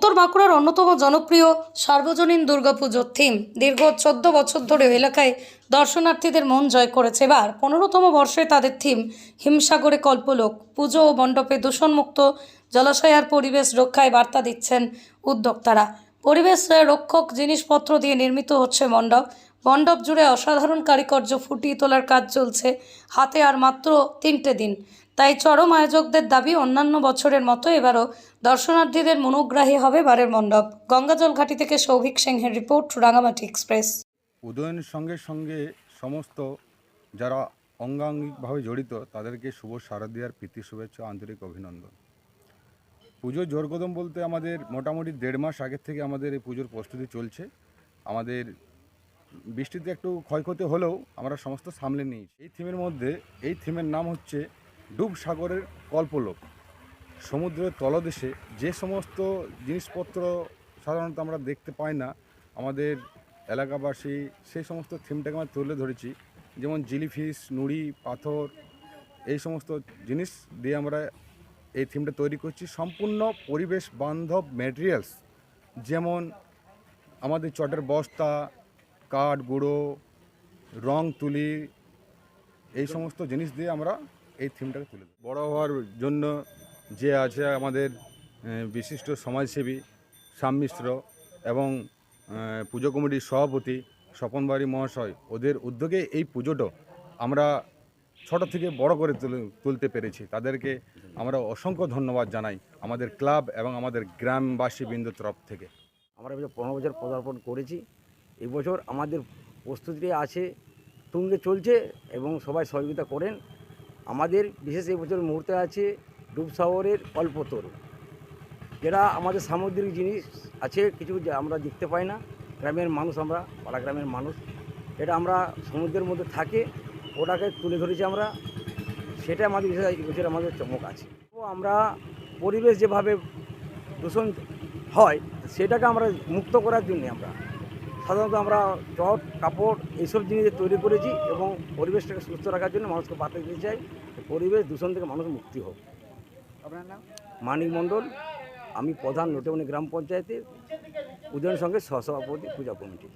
উত্তর বাঁকুড়ার অন্যতম জনপ্রিয় সার্বজনীন দুর্গাপুজোর থিম দীর্ঘ 14 বছর ধরে এলাকায় দর্শনার্থীদের মন জয় করেছে। এবার 15তম বর্ষে তাদের থিম হিমসাগরে কল্পলোক। পুজো ও মণ্ডপে দূষণমুক্ত জলাশয় আর পরিবেশ রক্ষায় বার্তা দিচ্ছেন উদ্যোক্তারা। পরিবেশ রক্ষক জিনিসপত্র দিয়ে নির্মিত হচ্ছে মণ্ডপ। মণ্ডপ জুড়ে অসাধারণ কারিকর্য ফুটিয়ে তোলার কাজ চলছে হাতে আর মাত্র 3টে দিন। তাই চরম আয়োজকদের দাবি, অন্যান্য বছরের মতো এবারও দর্শনার্থীদের মনোগ্রাহী হবে বারের মণ্ডপ। গঙ্গাজল ঘাটি থেকে সৌভিক সিংহের রিপোর্ট, রাঙামাটি এক্সপ্রেস। উদয়নের সঙ্গে সঙ্গে সমস্ত যারা অঙ্গাঙ্গিকভাবে জড়িত তাদেরকে শুভ শারদীয়ার প্রীতি শুভেচ্ছা, আন্তরিক অভিনন্দন। পুজোর জোরকদম বলতে আমাদের মোটামুটি 1.5 মাস আগের থেকে আমাদের এই পুজোর প্রস্তুতি চলছে। আমাদের বৃষ্টিতে একটু ক্ষয়ক্ষতি হলেও আমরা সমস্ত সামলে নিয়েছি। এই থিমের মধ্যে এই থিমের নাম হচ্ছে ডুব সাগরের কল্পলোক। সমুদ্রের তলদেশে যে সমস্ত জিনিসপত্র সাধারণত আমরা দেখতে পাই না, আমাদের এলাকাবাসী সেই সমস্ত থিমটাকে আমরা তুলে ধরেছি। যেমন জেলিফিশ, নুড়ি, পাথর, এই সমস্ত জিনিস দিয়ে আমরা এই থিমটা তৈরি করছি। সম্পূর্ণ পরিবেশ বান্ধব ম্যাটেরিয়ালস, যেমন আমাদের চটের বস্তা, কাঠ গুঁড়ো, রং তুলি, এই সমস্ত জিনিস দিয়ে আমরা এই থিমটাকে তুলে দিই। বড় হওয়ার জন্য যে আছে আমাদের বিশিষ্ট সমাজসেবী শ্যাম মিশ্র এবং পুজো কমিটির সভাপতি স্বপন বাড়ি মহাশয়, ওদের উদ্যোগে এই পুজোটা আমরা ছোট থেকে বড় করে তুলতে পেরেছি। তাদেরকে আমরা অসংখ্য ধন্যবাদ জানাই আমাদের ক্লাব এবং আমাদের গ্রামবাসী বৃন্দ তরফ থেকে। আমরা এবছর 15 বছর পদার্পণ করেছি। এই বছর আমাদের প্রস্তুতি আছে, তুঙ্গে চলছে এবং সবাই সহযোগিতা করেন। আমাদের বিশেষ এই বছর মুহূর্তে আছে ডুবসাগরের কল্পতরু, যেটা আমাদের সামুদ্রিক জিনিস আছে কিছু যে আমরা দেখতে পাই না। গ্রামের মানুষ, আমরা পাড়া গ্রামের মানুষ, এটা আমরা সমুদ্রের মধ্যে থাকে ওটাকে তুলে ধরেছি আমরা। সেটা আমাদের বিশেষ এই বছর আমাদের চমক আছে। তো আমরা পরিবেশ যেভাবে দূষণ হয় সেটাকে আমরা মুক্ত করার জন্য আমরা সাধারণত আমরা চট, কাপড় এইসব জিনিস তৈরি করেছি এবং পরিবেশটাকে সুস্থ রাখার জন্য মানুষকে বার্তা দিতে চাই পরিবেশ দূষণ থেকে মানুষ মুক্তি হোক। আপনার নাম? মানিক মণ্ডল, আমি প্রধান নটেমনি গ্রাম পঞ্চায়েতের উদয়ন সঙ্গে সহসভাপতি পূজা কমিটি।